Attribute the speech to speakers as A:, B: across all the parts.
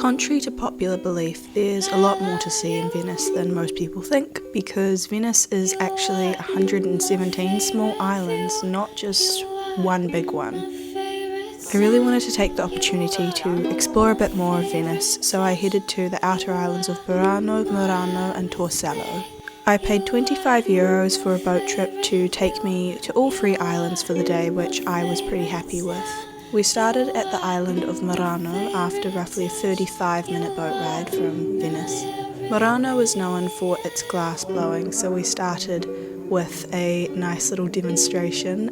A: Contrary to popular belief, there's a lot more to see in Venice than most people think, because Venice is actually 117 small islands, not just one big one. I really wanted to take the opportunity to explore a bit more of Venice, so I headed to the outer islands of Burano, Murano and Torcello. I paid €25 for a boat trip to take me to all three islands for the day, which I was pretty happy with. We started at the island of Murano after roughly a 35-minute boat ride from Venice. Murano is known for its glass blowing, so we started with a nice little demonstration.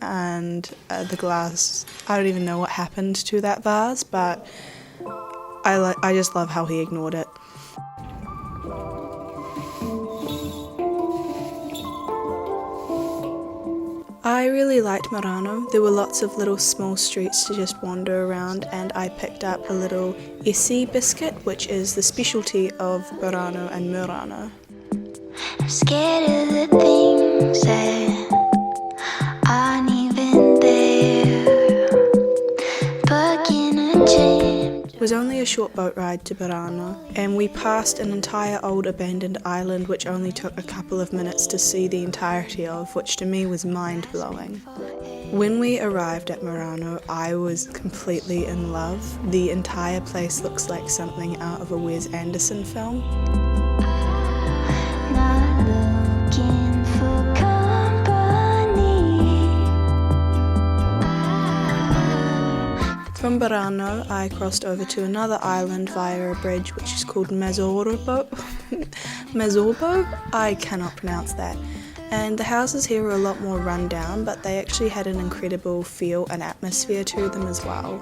A: And the glass, I don't even know what happened to that vase, but I just love how he ignored it. I really liked Murano. There were lots of little small streets to just wander around, and I picked up a little essi biscuit, which is the specialty of Burano and Murano.
B: I'm scared of the things that aren't even there. Bugging a gym.
A: It was only a short boat ride to Burano, and we passed an entire old abandoned island which only took a couple of minutes to see the entirety of, which to me was mind-blowing. When we arrived at Murano, I was completely in love. The entire place looks like something out of a Wes Anderson film. From Burano, I crossed over to another island via a bridge which is called mazzorbo. Mazzorbo? I cannot pronounce that. And the houses here were a lot more run down, but they actually had an incredible feel and atmosphere to them as well.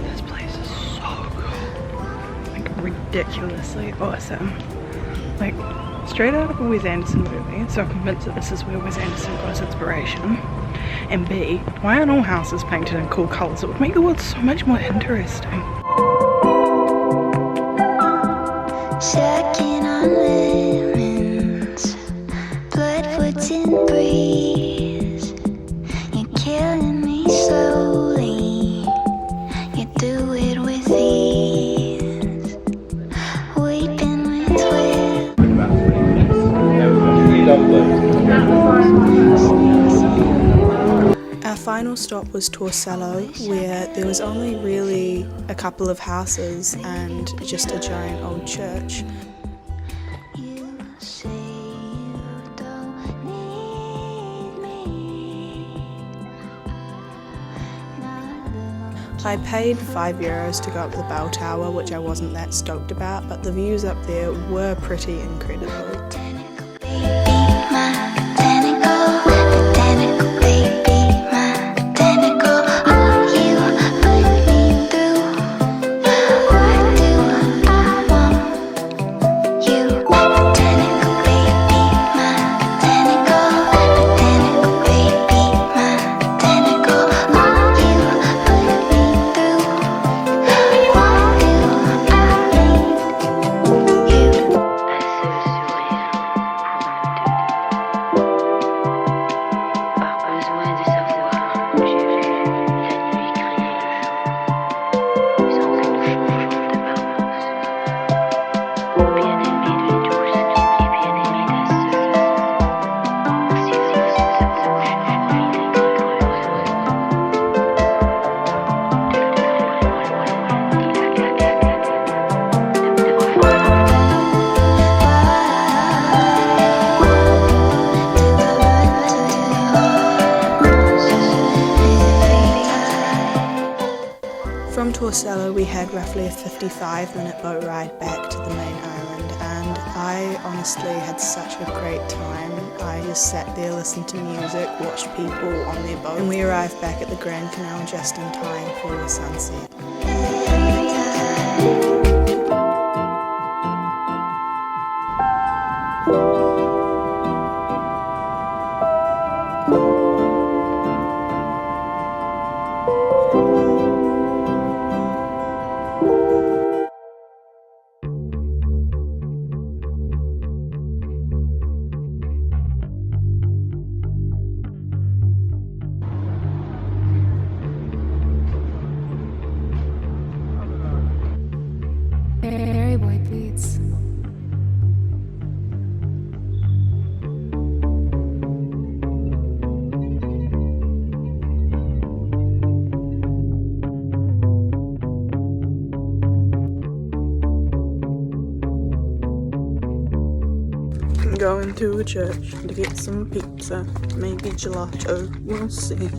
A: This place is so cool. Like, ridiculously awesome. Like, straight out of a Wes Anderson movie, so I'm convinced that this is where Wes Anderson got his inspiration. And B, why aren't all houses painted in cool colours? It would make the world so much more interesting.
B: Sucking on lemons, bloodwoods and breeze. You're killing me slowly. You do it with ease. Weeping with will.
A: Our final stop was Torcello, where there was only really a couple of houses and just a giant old church.
B: You say you don't need me.
A: I paid €5 to go up the bell tower, which I wasn't that stoked about, but the views up there were pretty incredible. From Torcello we had roughly a 55-minute boat ride back to the main island, and I honestly had such a great time. I just sat there, listened to music, watched people on their boat, and we arrived back at the Grand Canal just in time for the sunset. going to a church to get some pizza, maybe gelato, we'll see.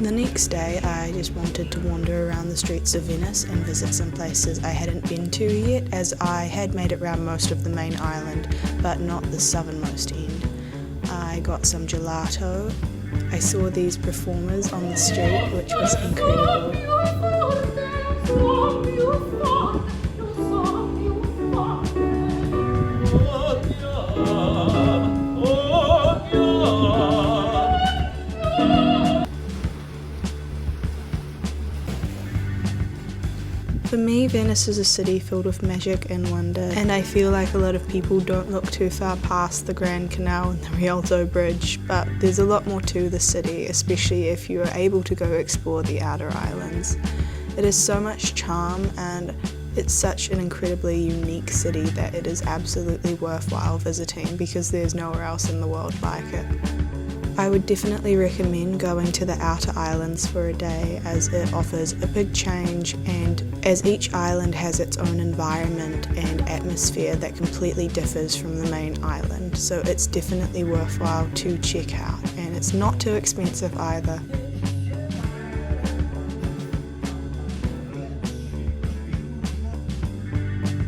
A: The next day I just wanted to wander around the streets of Venice and visit some places I hadn't been to yet, as I had made it around most of the main island, but not the southernmost end. I got some gelato, I saw these performers on the street, which was incredible. For me, Venice is a city filled with magic and wonder, and I feel like a lot of people don't look too far past the Grand Canal and the Rialto Bridge, but there's a lot more to the city, especially if you are able to go explore the outer islands. It has so much charm, and it's such an incredibly unique city that it is absolutely worthwhile visiting because there's nowhere else in the world like it. I would definitely recommend going to the outer islands for a day, as it offers a big change, and as each island has its own environment and atmosphere that completely differs from the main island, so it's definitely worthwhile to check out, and it's not too expensive either.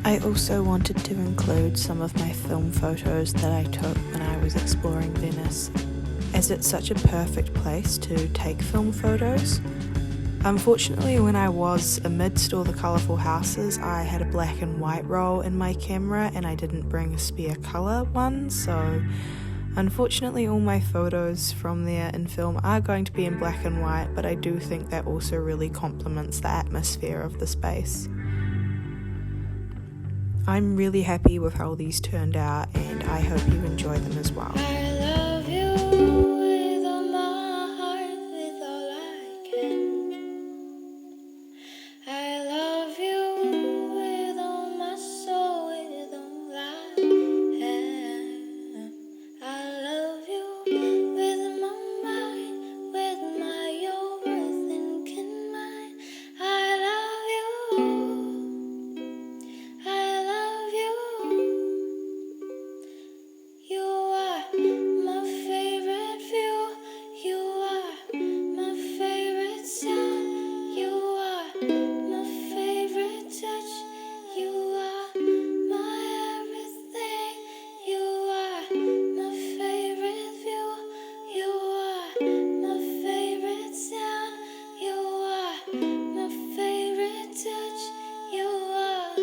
A: I also wanted to include some of my film photos that I took when I was exploring Venice, as it's such a perfect place to take film photos. Unfortunately, when I was amidst all the colourful houses, I had a black and white roll in my camera and I didn't bring a spare colour one, so unfortunately all my photos from there in film are going to be in black and white, but I do think that also really complements the atmosphere of the space. I'm really happy with how these turned out, and I hope you enjoy them as well.
B: I love you with all my heart, with all I can. I love you with all my soul, with all I am. I love you with my mind, with my overthinking mind. I love you. I love you. You are my favorite view. You are my favorite sound. You are my favorite touch. You are my everything. You are my favorite view. You are my favorite sound. You are my favorite touch. You are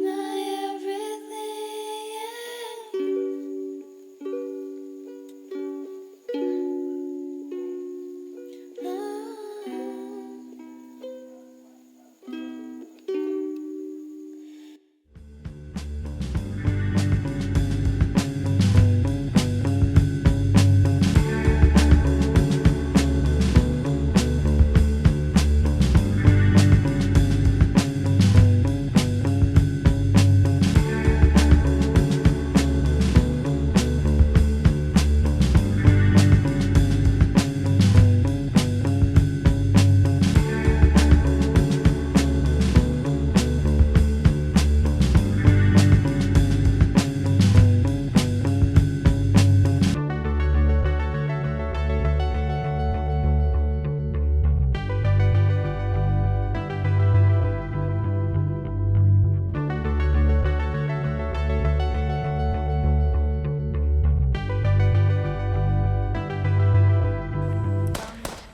B: my everything.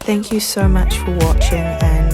A: Thank you so much for watching, and